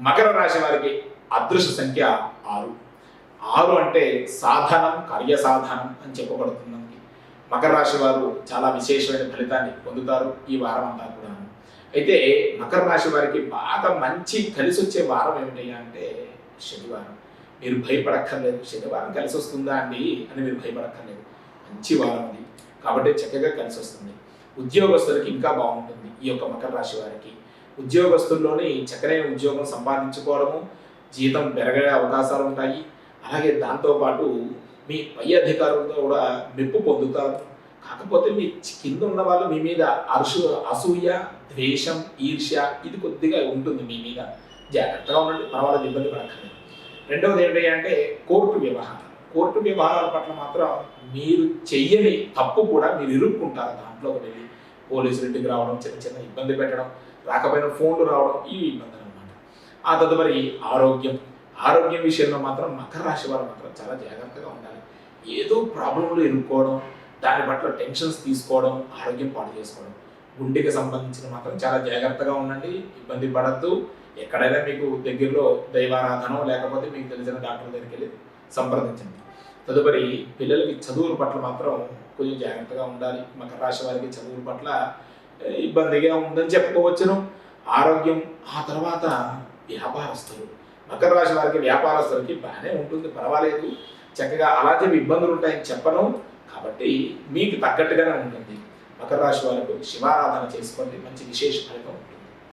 మకర రాశి వారికి అదృష్ట సంఖ్య 6. 6 అంటే సాధనం, కార్యసాధనం అని చెప్పబడుతుంది. మకర రాశి వారు చాలా విశేషమైన ఫలితాన్ని పొందుతారు ఈ వారం అంతా కూడా. అయితే మకర రాశి వారికి బాగా మంచి కలిసి వచ్చే వారం ఏమిటి అంటే శనివారం. మీరు భయపడక్కర్లేదు, శనివారం కలిసి వస్తుందా అండి అని మీరు భయపడక్కర్లేదు. మంచి వారం అది, కాబట్టి చక్కగా కలిసి వస్తుంది. ఉద్యోగస్తులకి ఇంకా బాగుంటుంది. ఈ యొక్క మకర రాశి వారికి ఉద్యోగస్తుల్లోని చక్కనైన ఉద్యోగం సంపాదించుకోవడము, జీతం పెరగే అవకాశాలు ఉంటాయి. అలాగే దాంతోపాటు మీ పై అధికారులతో కూడా మెప్పు పొందుతారు. కాకపోతే మీ కింద ఉన్న వాళ్ళు మీ మీద అసూయ, ద్వేషం, ఈర్ష్య ఇది కొద్దిగా ఉంటుంది మీ మీద. జాగ్రత్తగా ఉండండి, పర్వాలేదు, ఇబ్బంది పడక్కర్లేదు. రెండవది ఏంటి అంటే కోర్టు వ్యవహారం. కోర్టు వ్యవహారాల పట్ల మాత్రం మీరు చెయ్యని తప్పు కూడా మీరు ఇరుక్కుంటారు. దాంట్లోకి వెళ్ళి పోలీసులు ఇంటికి రావడం, చిన్న చిన్న ఇబ్బంది పెట్టడం, రాకపోయినా ఫోన్లు రావడం, ఇవి ఇబ్బందులు అనమాట. ఆ తదుపరి ఆరోగ్యం విషయంలో మాత్రం మకర రాశి వారు మాత్రం చాలా జాగ్రత్తగా ఉండాలి. ఏదో ప్రాబ్లంలో ఇరుక్కోవడం, దాని పట్ల టెన్షన్స్ తీసుకోవడం, ఆరోగ్యం పాడు చేసుకోవడం. గుండెకి సంబంధించిన మాత్రం చాలా జాగ్రత్తగా ఉండండి, ఇబ్బంది పడద్దు. ఎక్కడైనా మీకు దగ్గరలో దైవారాధన లేకపోతే మీకు తెలిసిన డాక్టర్ దగ్గరికి వెళ్ళి సంప్రదించండి. తదుపరి పిల్లలకి చదువుల పట్ల మాత్రం కొంచెం జాగ్రత్తగా ఉండాలి. మకర రాశి వారికి చదువుల పట్ల ఇబ్బందిగా ఉందని చెప్పుకోవచ్చును. ఆరోగ్యం. ఆ తర్వాత వ్యాపారస్తులు. మకర రాశి వారికి వ్యాపారస్తులకి బాగానే ఉంటుంది, పర్వాలేదు, చక్కగా అలా చెప్పి ఇబ్బందులు ఉంటాయని చెప్పను. కాబట్టి మీకు తగ్గట్టుగానే ఉంటుంది. మకర రాశి వారికి శివారాధన చేసుకోండి, మంచి విశేష ఫలితం ఉంటుంది.